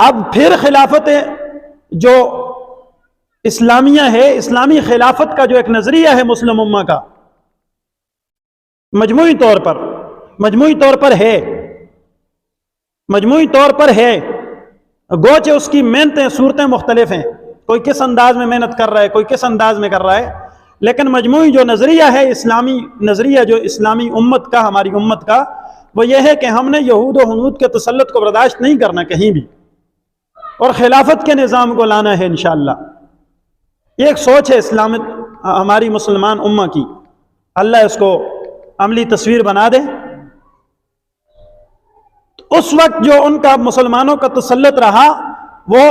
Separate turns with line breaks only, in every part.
اب پھر خلافت جو اسلامیہ ہے، اسلامی خلافت کا جو ایک نظریہ ہے مسلم امہ کا، مجموعی طور پر ہے گوچہ اس کی محنتیں صورتیں مختلف ہیں، کوئی کس انداز میں محنت کر رہا ہے، کوئی کس انداز میں کر رہا ہے، لیکن مجموعی جو نظریہ ہے، اسلامی نظریہ جو اسلامی امت کا، ہماری امت کا، وہ یہ ہے کہ ہم نے یہود و ہنود کے تسلط کو برداشت نہیں کرنا کہیں بھی، اور خلافت کے نظام کو لانا ہے انشاءاللہ۔ یہ ایک سوچ ہے اسلام ہماری مسلمان امہ کی، اللہ اس کو عملی تصویر بنا دے۔ اس وقت جو ان کا مسلمانوں کا تسلط رہا وہ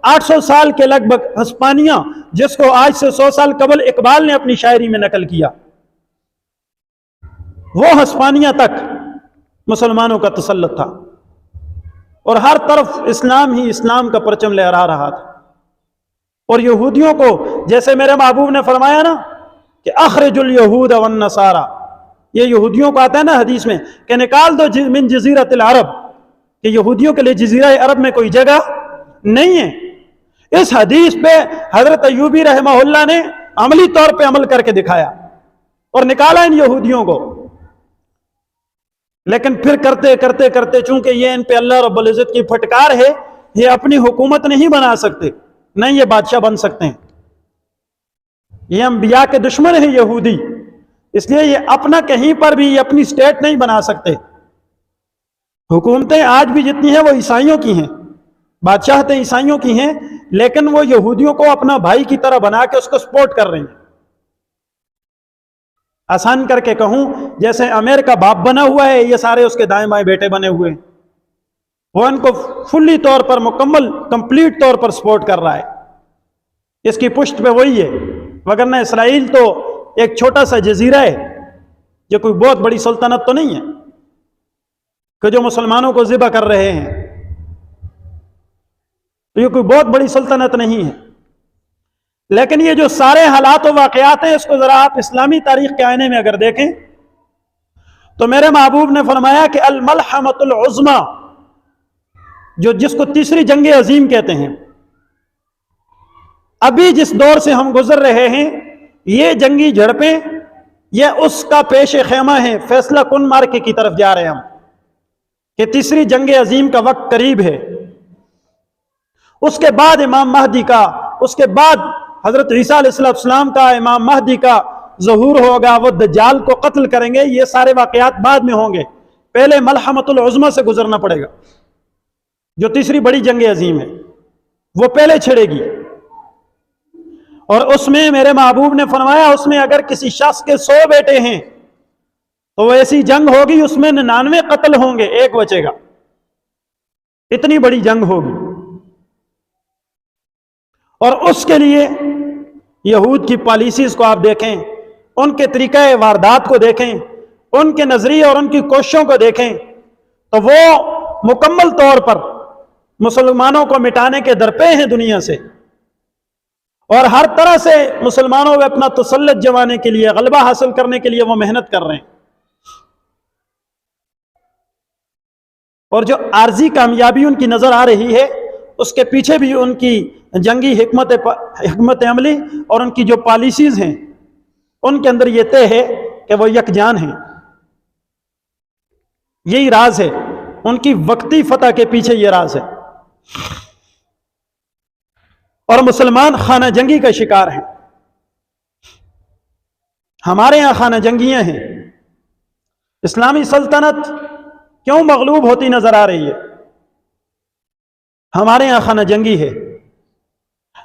800 سال کے لگ بھگ ہسپانیہ، جس کو آج سے 100 سال قبل اقبال نے اپنی شاعری میں نقل کیا، وہ ہسپانیہ تک مسلمانوں کا تسلط تھا، اور ہر طرف اسلام ہی اسلام کا پرچم لہرا رہا تھا۔ اور یہودیوں کو، جیسے میرے محبوب نے فرمایا نا کہ اخرج الیہود والنصارى، یہ یہودیوں کو آتا ہے نا حدیث میں کہ نکال دو من جزیرۃ العرب، کہ یہودیوں کے لیے جزیرہ عرب میں کوئی جگہ نہیں ہے۔ اس حدیث پہ حضرت ایوبی رحمہ اللہ نے عملی طور پہ عمل کر کے دکھایا اور نکالا ان یہودیوں کو، لیکن پھر کرتے کرتے کرتے چونکہ یہ ان پہ اللہ رب العزت کی پھٹکار ہے، یہ اپنی حکومت نہیں بنا سکتے، نہیں یہ بادشاہ بن سکتے ہیں، یہ انبیاء کے دشمن ہیں یہودی، اس لیے یہ اپنا کہیں پر بھی یہ اپنی سٹیٹ نہیں بنا سکتے۔ حکومتیں آج بھی جتنی ہیں وہ عیسائیوں کی ہیں، بادشاہتیں عیسائیوں کی ہیں، لیکن وہ یہودیوں کو اپنا بھائی کی طرح بنا کے اس کو سپورٹ کر رہے ہیں۔ آسان کر کے کہوں، جیسے امریکہ باپ بنا ہوا ہے، یہ سارے اس کے دائیں بائیں بیٹے بنے ہوئے ہیں، وہ ان کو فلی طور پر کمپلیٹ طور پر سپورٹ کر رہا ہے، اس کی پشت پہ وہی ہے، وگرنہ اسرائیل تو ایک چھوٹا سا جزیرہ ہے، یہ کوئی بہت بڑی سلطنت تو نہیں ہے کہ جو مسلمانوں کو ذبح کر رہے ہیں، تو یہ کوئی بہت بڑی سلطنت نہیں ہے۔ لیکن یہ جو سارے حالات و واقعات ہیں، اس کو ذرا آپ اسلامی تاریخ کے آئینے میں اگر دیکھیں تو میرے محبوب نے فرمایا کہ الملحمۃ العظمی، جس کو تیسری جنگ عظیم کہتے ہیں، ابھی جس دور سے ہم گزر رہے ہیں، یہ جنگی جھڑپیں یہ اس کا پیش خیمہ ہے، فیصلہ کن مارکے کی طرف جا رہے ہیں ہم، کہ تیسری جنگ عظیم کا وقت قریب ہے۔ اس کے بعد امام مہدی کا، اس کے بعد حضرت عیسیٰ علیہ السلام کا، امام مہدی کا ظہور ہوگا، وہ دجال کو قتل کریں گے، یہ سارے واقعات بعد میں ہوں گے، پہلے ملحمۃ العظمی سے گزرنا پڑے گا، جو تیسری بڑی جنگ عظیم ہے وہ پہلے چھڑے گی۔ اور اس میں میرے محبوب نے فرمایا، اس میں اگر کسی شخص کے 100 بیٹے ہیں تو وہ ایسی جنگ ہوگی، اس میں 99 قتل ہوں گے، ایک بچے گا، اتنی بڑی جنگ ہوگی۔ اور اس کے لیے یہود کی پالیسیز کو آپ دیکھیں، ان کے طریقہ واردات کو دیکھیں، ان کے نظریے اور ان کی کوششوں کو دیکھیں، تو وہ مکمل طور پر مسلمانوں کو مٹانے کے درپے ہیں دنیا سے، اور ہر طرح سے مسلمانوں میں اپنا تسلط جمانے کے لیے، غلبہ حاصل کرنے کے لیے وہ محنت کر رہے ہیں۔ اور جو عارضی کامیابی ان کی نظر آ رہی ہے، اس کے پیچھے بھی ان کی جنگی حکمت عملی اور ان کی جو پالیسیز ہیں، ان کے اندر یہ طے ہے کہ وہ یکجان ہیں۔ یہی راز ہے، ان کی وقتی فتح کے پیچھے یہ راز ہے۔ اور مسلمان خانہ جنگی کا شکار ہیں، ہمارے ہاں خانہ جنگیاں ہیں۔ اسلامی سلطنت کیوں مغلوب ہوتی نظر آ رہی ہے؟ ہمارے ہاں خانہ جنگی ہے،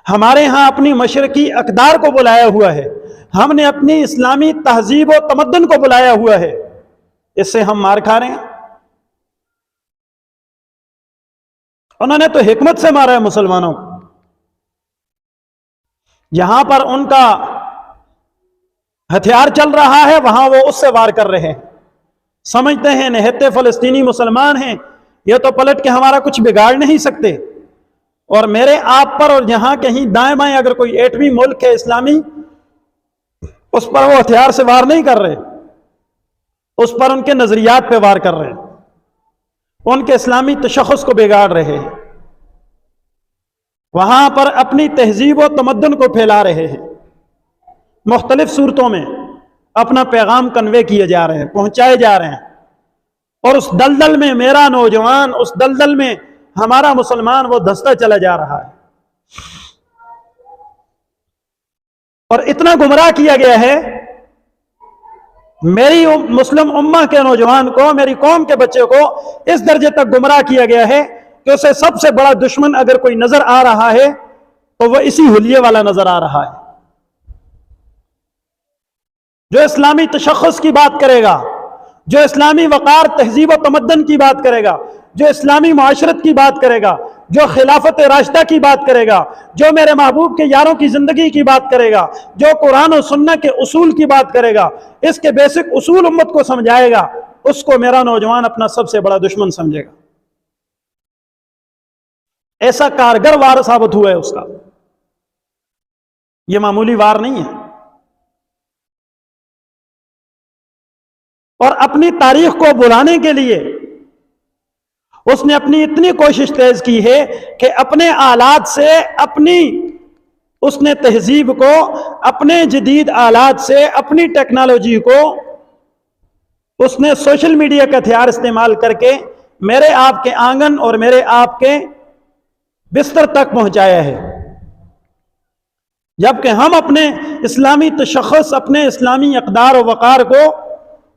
ہمارے ہاں اپنی مشرقی اقدار کو بلایا ہوا ہے، ہم نے اپنی اسلامی تہذیب و تمدن کو بلایا ہوا ہے، اس سے ہم مار کھا رہے ہیں۔ انہوں نے تو حکمت سے مارا ہے مسلمانوں کو، جہاں پر ان کا ہتھیار چل رہا ہے وہاں وہ اس سے وار کر رہے ہیں، سمجھتے ہیں نہتے فلسطینی مسلمان ہیں، یہ تو پلٹ کے ہمارا کچھ بگاڑ نہیں سکتے، اور میرے آپ پر اور یہاں کہیں دائیں بائیں اگر کوئی ایٹمی ملک ہے اسلامی، اس پر وہ ہتھیار سے وار نہیں کر رہے، اس پر ان کے نظریات پہ وار کر رہے ہیں، ان کے اسلامی تشخص کو بگاڑ رہے ہیں۔ وہاں پر اپنی تہذیب و تمدن کو پھیلا رہے ہیں، مختلف صورتوں میں اپنا پیغام کنوے کیے جا رہے ہیں، پہنچائے جا رہے ہیں، اور اس دلدل میں میرا نوجوان، اس دلدل میں ہمارا مسلمان وہ دھستا چلا جا رہا ہے، اور اتنا گمراہ کیا گیا ہے۔ میری مسلم امہ کے نوجوان کو، میری قوم کے بچے کو اس درجے تک گمراہ کیا گیا ہے کہ اسے سب سے بڑا دشمن اگر کوئی نظر آ رہا ہے تو وہ اسی حلیے والا نظر آ رہا ہے، جو اسلامی تشخص کی بات کرے گا، جو اسلامی وقار، تہذیب و تمدن کی بات کرے گا، جو اسلامی معاشرت کی بات کرے گا، جو خلافت راشدہ کی بات کرے گا، جو میرے محبوب کے یاروں کی زندگی کی بات کرے گا، جو قرآن و سنت کے اصول کی بات کرے گا، اس کے بیسک اصول امت کو سمجھائے گا، اس کو میرا نوجوان اپنا سب سے بڑا دشمن سمجھے گا۔ ایسا کارگر وار ثابت ہوا ہے اس کا، یہ معمولی وار نہیں ہے۔ اور اپنی تاریخ کو بلانے کے لیے اس نے اپنی اتنی کوشش تیز کی ہے کہ اپنے آلات سے، اس نے تہذیب کو اپنے جدید آلات سے، اپنی ٹیکنالوجی کو اس نے سوشل میڈیا کا ہتھیار استعمال کر کے میرے آپ کے آنگن اور میرے آپ کے بستر تک پہنچایا ہے، جبکہ ہم اپنے اسلامی تشخص، اپنے اسلامی اقدار و وقار کو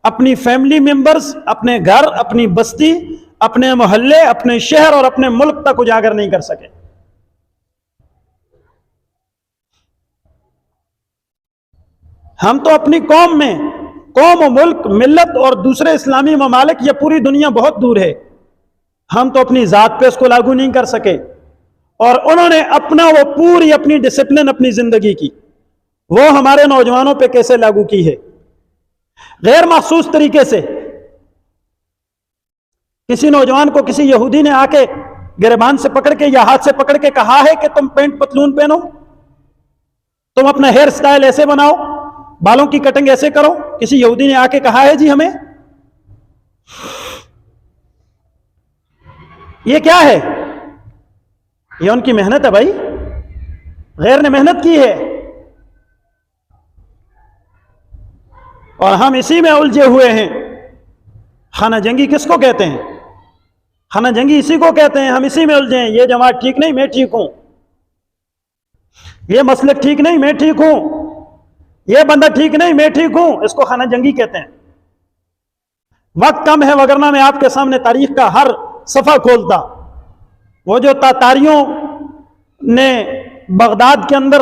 اپنی فیملی ممبرز، اپنے گھر، اپنی بستی، اپنے محلے، اپنے شہر اور اپنے ملک تک اجاگر نہیں کر سکے۔ ہم تو اپنی قوم میں، قوم و ملک، ملت اور دوسرے اسلامی ممالک، یہ پوری دنیا بہت دور ہے، ہم تو اپنی ذات پہ اس کو لاگو نہیں کر سکے، اور انہوں نے اپنا وہ پوری اپنی ڈسپلن اپنی زندگی کی وہ ہمارے نوجوانوں پہ کیسے لاگو کی ہے؟ غیر مخصوص طریقے سے۔ کسی نوجوان کو کسی یہودی نے آ کے گریبان سے پکڑ کے یا ہاتھ سے پکڑ کے کہا ہے کہ تم پینٹ پتلون پہنو، تم اپنا ہیئر سٹائل ایسے بناؤ، بالوں کی کٹنگ ایسے کرو، کسی یہودی نے آ کے کہا ہے جی ہمیں؟ یہ کیا ہے؟ یہ ان کی محنت ہے بھائی، غیر نے محنت کی ہے، اور ہم اسی میں الجھے ہوئے ہیں۔ خانہ جنگی کس کو کہتے ہیں؟ خانہ جنگی اسی کو کہتے ہیں، ہم اسی میں الجھے ہیں۔ یہ جماعت ٹھیک نہیں، میں ٹھیک ہوں، یہ مسلک ٹھیک نہیں، میں ٹھیک ہوں، یہ بندہ ٹھیک نہیں، میں ٹھیک ہوں، اس کو خانہ جنگی کہتے ہیں۔ وقت کم ہے، وگرنہ میں آپ کے سامنے تاریخ کا ہر صفحہ کھولتا۔ وہ جو تاتاریوں نے بغداد کے اندر،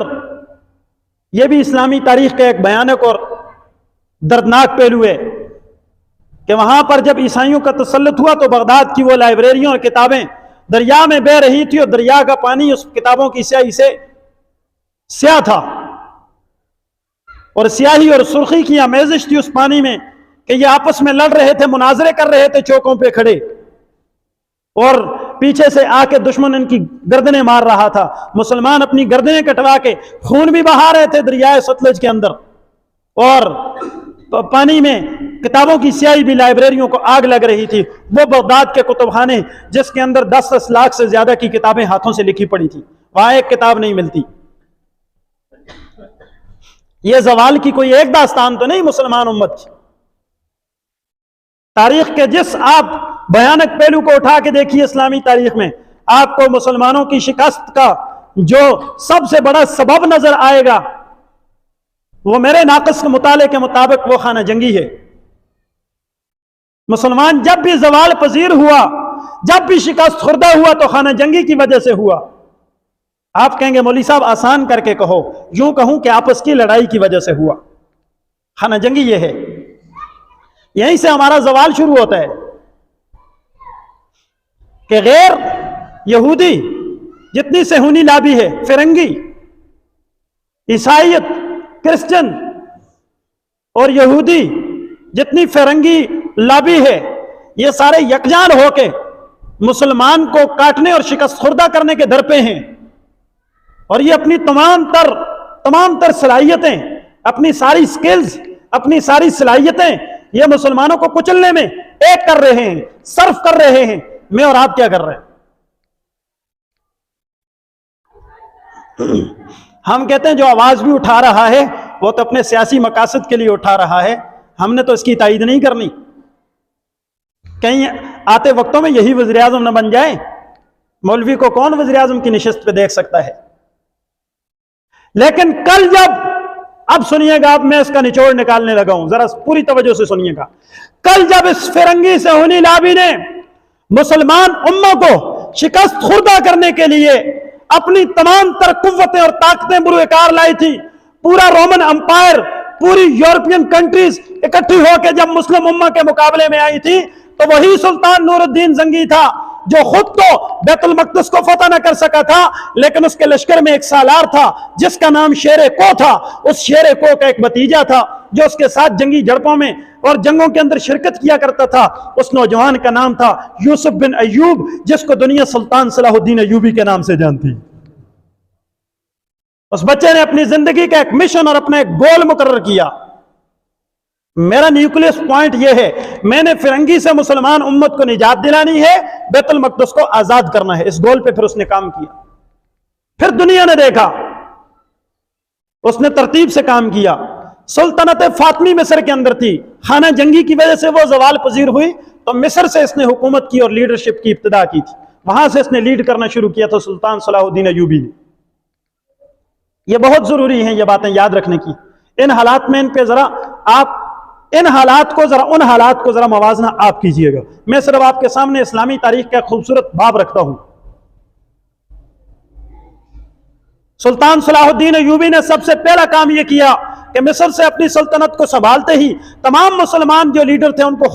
یہ بھی اسلامی تاریخ کا ایک بھیانک اور دردناک پہلو ہے کہ وہاں پر جب عیسائیوں کا تسلط ہوا تو بغداد کی وہ لائبریریوں اور کتابیں دریا میں بہہ رہی تھی، اور دریا کا پانی اس کتابوں کی سیاہی سے سیاہ تھا، اور سیاہی اور سرخی کی آمیزش تھی اس پانی میں کہ یہ آپس میں لڑ رہے تھے، مناظرے کر رہے تھے چوکوں پہ کھڑے، اور پیچھے سے آ کے دشمن ان کی گردنیں مار رہا تھا۔ مسلمان اپنی گردنیں کٹوا کے خون بھی بہا رہے تھے دریائے ستلج کے اندر، اور پانی میں کتابوں کی سیاہی بھی، لائبریریوں کو آگ لگ رہی تھی۔ وہ بغداد کے کتب خانے جس کے اندر 10 لاکھ سے زیادہ کی کتابیں ہاتھوں سے لکھی پڑی تھی، وہاں ایک کتاب نہیں ملتی۔ یہ زوال کی کوئی ایک داستان تو نہیں مسلمان امت کی۔ تاریخ کے جس آپ بھیانک پہلو کو اٹھا کے دیکھیے اسلامی تاریخ میں، آپ کو مسلمانوں کی شکست کا جو سب سے بڑا سبب نظر آئے گا، وہ میرے ناقص مطالعے کے مطابق وہ خانہ جنگی ہے۔ مسلمان جب بھی زوال پذیر ہوا، جب بھی شکست خوردہ ہوا، تو خانہ جنگی کی وجہ سے ہوا۔ آپ کہیں گے مولوی صاحب آسان کر کے کہو، یوں کہوں کہ آپس کی لڑائی کی وجہ سے ہوا۔ خانہ جنگی یہ ہے، یہیں سے ہمارا زوال شروع ہوتا ہے کہ غیر یہودی جتنی صہیونی لابی ہے، فرنگی، عیسائیت، کرسچن اور یہودی جتنی فرنگی لابی ہے، یہ سارے یکجان ہو کے مسلمان کو کاٹنے اور شکست خوردہ کرنے کے در پہ ہیں، اور یہ اپنی تمام تر صلاحیتیں، اپنی ساری سکلز، اپنی ساری صلاحیتیں یہ مسلمانوں کو کچلنے میں ایک کر رہے ہیں، صرف کر رہے ہیں۔ میں اور آپ کیا کر رہے ہیں؟ ہم کہتے ہیں جو آواز بھی اٹھا رہا ہے وہ تو اپنے سیاسی مقاصد کے لیے اٹھا رہا ہے، ہم نے تو اس کی تائید نہیں کرنی۔ کہیں آتے وقتوں میں یہی وزیر اعظم نہ بن جائے، مولوی کو کون وزیر اعظم کی نشست پہ دیکھ سکتا ہے؟ لیکن کل جب، اب سنیے گا، اب میں اس کا نچوڑ نکالنے لگا ہوں، ذرا پوری توجہ سے سنیے گا۔ کل جب اس فرنگی صہیونی لابی نے مسلمان امہ کو شکست خوردہ کرنے کے لیے اپنی تمام تر قوتیں اور طاقتیں بروئے لائی تھی، پورا رومن امپائر، پوری یورپین کنٹریز اکٹھی ہو کے جب مسلم امہ کے مقابلے میں آئی تھی، تو وہی سلطان نور الدین زنگی تھا جو خود تو بیت المقدس کو فتح نہ کر سکا تھا، لیکن اس کے لشکر میں ایک سالار تھا جس کا نام شیر کو تھا۔ اس شیر کو کا ایک بھتیجا تھا جو اس کے ساتھ جنگی جھڑپوں میں اور جنگوں کے اندر شرکت کیا کرتا تھا، اس نوجوان کا نام تھا یوسف بن ایوب، جس کو دنیا سلطان صلاح الدین ایوبی کے نام سے جانتی۔ اس بچے نے اپنی زندگی کا ایک مشن اور اپنا ایک گول مقرر کیا۔ میرا نیوکلیس پوائنٹ یہ ہے، میں نے فرنگی سے مسلمان امت کو نجات دلانی ہے، بیت المقدس کو آزاد کرنا ہے۔ اس گول پہ پھر اس نے کام کیا۔ پھر دنیا نے دیکھا، اس نے ترتیب سے کام کیا۔ سلطنت فاطمی مصر کے اندر تھی، خانہ جنگی کی وجہ سے وہ زوال پذیر ہوئی، تو مصر سے اس نے حکومت کی اور لیڈرشپ کی ابتدا کی تھی، وہاں سے اس نے لیڈ کرنا شروع کیا تھا سلطان صلاح الدین ایوبی نے۔ یہ بہت ضروری ہیں یہ باتیں یاد رکھنے کی۔ ان حالات میں ان حالات کو ذرا موازنہ آپ کیجئے گا۔ میں صرف آپ کے سامنے اسلامی تاریخ کا خوبصورت باب رکھتا ہوں۔ سلطان صلاح الدین ایوبی نے سب سے پہلا کام یہ کیا کہ مصر سے اپنی سلطنت کو سنبھالتے ہی تمام مسلمان جو لیڈر تھے ان کو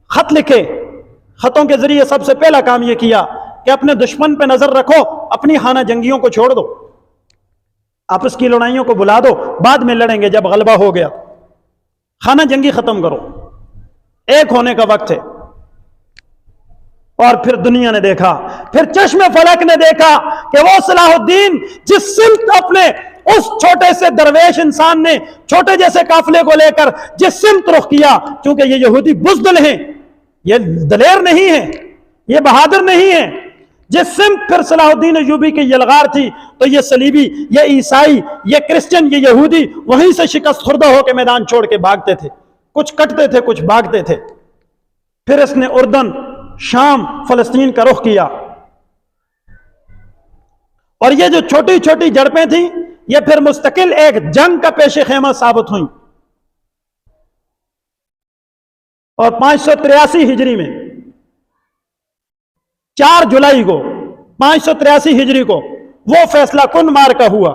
خط لکھے۔ خطوں کے ذریعے سب سے پہلا کام یہ کیا کہ اپنے دشمن پہ نظر رکھو، اپنی خانہ جنگیوں کو چھوڑ دو، آپس کی لڑائیوں کو بلا دو، بعد میں لڑیں گے جب غلبہ ہو گیا، خانہ جنگی ختم کرو، ایک ہونے کا وقت ہے۔ اور پھر دنیا نے دیکھا، پھر چشم فلک نے دیکھا کہ وہ صلاح الدین جس سمت اپنے اس چھوٹے سے درویش انسان نے چھوٹے جیسے قافلے کو لے کر جس سمت رخ کیا، چونکہ یہ یہودی بزدل ہیں، یہ دلیر نہیں ہیں، یہ بہادر نہیں ہیں، جس سمت پھر صلاح الدین ایوبی کی یلغار تھی، تو یہ صلیبی، یہ عیسائی، یہ کرسچن، یہ یہودی وہیں سے شکست خوردہ ہو کے میدان چھوڑ کے بھاگتے تھے، کچھ کٹتے تھے کچھ بھاگتے تھے۔ پھر اس نے اردن، شام، فلسطین کا رخ کیا، اور یہ جو چھوٹی چھوٹی جڑپیں تھیں یہ پھر مستقل ایک جنگ کا پیش خیمہ ثابت ہوئیں۔ اور 583 ہجری میں 4 جولائی کو 583 ہجری کو وہ فیصلہ کن معرکہ ہوا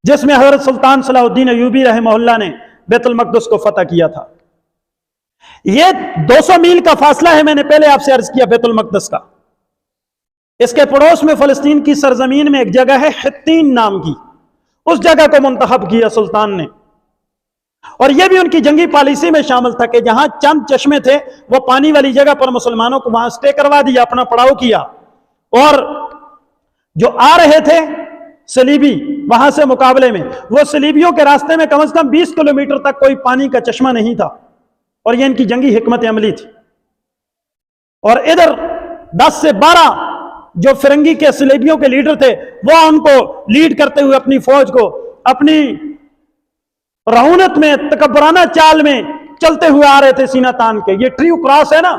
جس میں حضرت سلطان صلاح الدین ایوبی رحمہ اللہ نے بیت المقدس کو فتح کیا تھا۔ یہ 200 میل کا فاصلہ ہے، میں نے پہلے آپ سے عرض کیا، بیت المقدس کا۔ اس کے پڑوس میں فلسطین کی سرزمین میں ایک جگہ ہے حطین نام کی، اس جگہ کو منتخب کیا سلطان نے، اور یہ بھی ان کی جنگی پالیسی میں شامل تھا کہ جہاں چند چشمے تھے وہ پانی والی جگہ پر مسلمانوں کو وہاں سٹے کروا دیا، اپنا پڑاؤ کیا، اور جو آ رہے تھے صلیبی وہاں سے مقابلے میں، وہ صلیبیوں کے راستے میں کم از کم 20 کلومیٹر تک کوئی پانی کا چشمہ نہیں تھا، اور یہ ان کی جنگی حکمت عملی تھی۔ اور ادھر 10 سے 12 جو فرنگی کے صلیبیوں کے لیڈر تھے وہ ان کو لیڈ کرتے ہوئے اپنی فوج کو اپنی رعونت میں، تکبرانہ چال میں چلتے ہوئے آ رہے تھے سینہ تان کے۔ یہ ٹریو کراس ہے نا،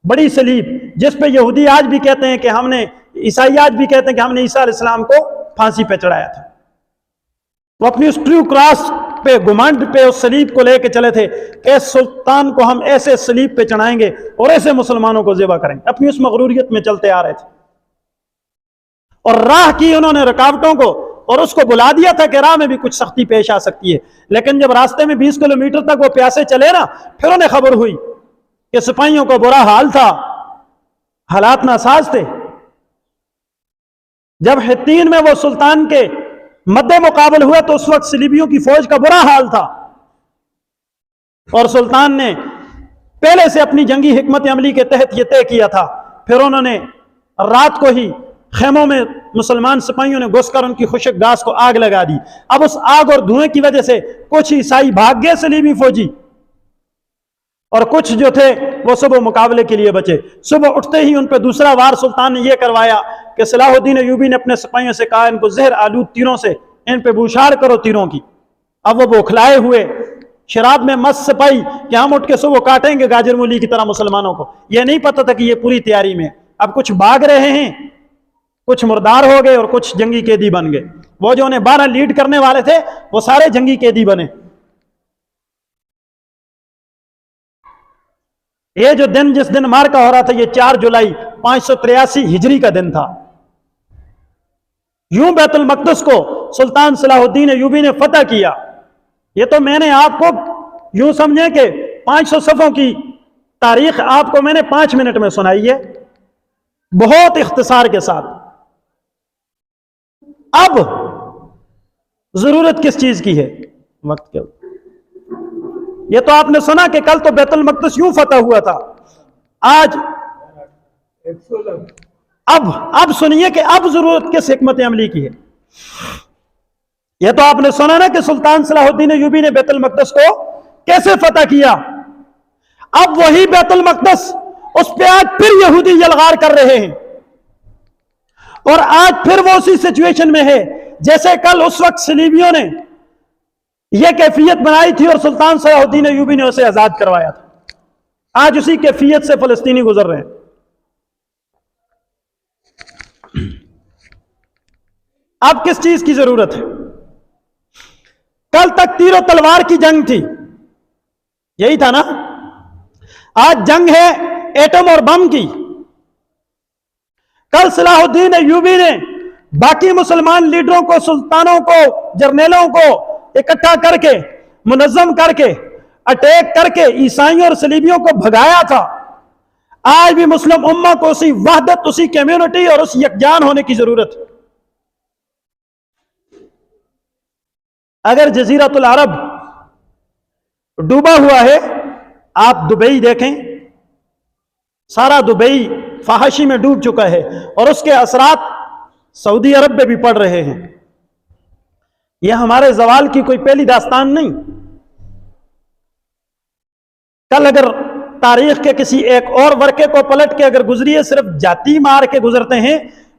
بڑی صلیب، جس پہ یہودی آج بھی کہتے ہیں کہ ہم نے، عیسائی آج بھی کہتے ہیں کہ ہم نے عیسیٰ علیہ السلام کو پھانسی پہ چڑھایا تھا۔ وہ اپنی اس ٹریو کراس پہ، گمانڈ پہ، اس صلیب کو لے کے چلے تھے کہ سلطان کو ہم ایسے صلیب پہ چڑھائیں گے اور ایسے مسلمانوں کو ذبح کریں گے، اپنی اس مغروریت میں چلتے آ رہے تھے۔ اور راہ کی انہوں نے رکاوٹوں کو، اور اس کو بلا دیا تھا کہ راہ میں بھی کچھ سختی پیش آ سکتی ہے، لیکن جب راستے میں 20 کلومیٹر تک وہ پیاسے چلے نا، پھر انہیں خبر ہوئی کہ سپاہیوں کو برا حال تھا، حالات ناساز تھے۔ جب حطین میں وہ سلطان کے مد مقابل ہوا تو اس وقت صلیبیوں کی فوج کا برا حال تھا، اور سلطان نے پہلے سے اپنی جنگی حکمت عملی کے تحت یہ طے کیا تھا۔ پھر انہوں نے رات کو ہی خیموں میں مسلمان سپاہیوں نے گھس کر ان کی خشک گھاس کو آگ لگا دی۔ اب اس آگ اور دھوئیں کی وجہ سے کچھ عیسائی بھاگ گئے صلیبی فوجی، اور کچھ جو تھے وہ صبح مقابلے کے لیے بچے۔ صبح اٹھتے ہی ان پہ دوسرا وار سلطان نے یہ کروایا کہ صلاح الدین ایوبی نے اپنے سپاہیوں سے کہا ان کو زہر آلود تیروں سے ان پہ بوشار کرو تیروں کی. اب وہ بوکھلائے ہوئے شراب میں مست سپاہی کہ ہم اٹھ کے صبح کاٹیں گے گاجر مولی کی طرح مسلمانوں کو. یہ نہیں پتہ تھا کہ یہ پوری تیاری میں. اب کچھ بھاگ رہے ہیں، کچھ مردار ہو گئے اور کچھ جنگی قیدی بن گئے. وہ جو انہیں 12 لیڈ کرنے والے تھے وہ سارے جنگی قیدی بنے. یہ جو دن جس دن مارکا ہو رہا تھا یہ 4 جولائی 583 ہجری کا دن تھا. یوں بیت المقدس کو سلطان صلاح الدین ایوبی نے فتح کیا. یہ تو میں نے آپ کو یوں سمجھے کہ 500 صفحوں کی تاریخ آپ کو میں نے 5 منٹ میں سنائی ہے، بہت اختصار کے ساتھ. اب ضرورت کس چیز کی ہے؟ وقت کے. یہ تو آپ نے سنا کہ کل تو بیت المقدس یوں فتح ہوا تھا. آج اب سنیے کہ اب ضرورت کس حکمت عملی کی ہے. یہ تو آپ نے سنا نا کہ سلطان صلاح الدین ایوبی نے بیت المقدس کو کیسے فتح کیا. اب وہی بیت المقدس اس پہ آج پھر یہودی یلغار کر رہے ہیں اور آج پھر وہ اسی سچویشن میں ہے جیسے کل اس وقت صلیبیوں نے یہ کیفیت بنائی تھی اور سلطان صلاح الدین ایوبی نے اسے آزاد کروایا تھا. آج اسی کیفیت سے فلسطینی گزر رہے ہیں. اب کس چیز کی ضرورت ہے؟ کل تک تیر و تلوار کی جنگ تھی، یہی تھا نا. آج جنگ ہے ایٹم اور بم کی. کل صلاح الدین ایوبی نے باقی مسلمان لیڈروں کو، سلطانوں کو، جرنیلوں کو اکٹھا کر کے، منظم کر کے، اٹیک کر کے عیسائیوں اور صلیبیوں کو بھگایا تھا. آج بھی مسلم امہ کو اسی وحدت، اسی کمیونٹی اور اس یکجان ہونے کی ضرورت ہے. اگر جزیرۃ العرب ڈوبا ہوا ہے، آپ دبئی دیکھیں، سارا دبئی فحاشی میں ڈوب چکا ہے اور اس کے اثرات سعودی عرب میں بھی پڑ رہے ہیں. یہ ہمارے زوال کی کوئی پہلی داستان نہیں. کل اگر تاریخ کے کسی ایک اور ورقے کو پلٹ کے اگر گزریے، صرف جاتی مار کے گزرتے ہیں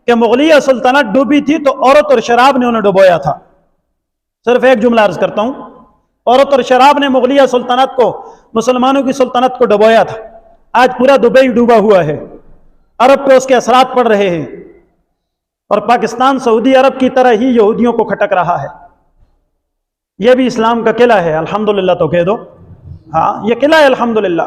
کہ مغلیہ سلطنت ڈوبی تھی تو عورت اور شراب نے انہیں ڈبویا تھا. صرف ایک جملہ عرض کرتا ہوں، عورت اور شراب نے مغلیہ سلطنت کو، مسلمانوں کی سلطنت کو ڈبویا تھا. آج پورا دبئی ڈوبا ہوا ہے، عرب پہ اس کے اثرات پڑ رہے ہیں اور پاکستان سعودی عرب کی طرح ہی یہودیوں کو کھٹک رہا ہے. یہ بھی اسلام کا قلعہ ہے الحمدللہ. تو کہہ دو ہاں یہ قلعہ ہے الحمدللہ.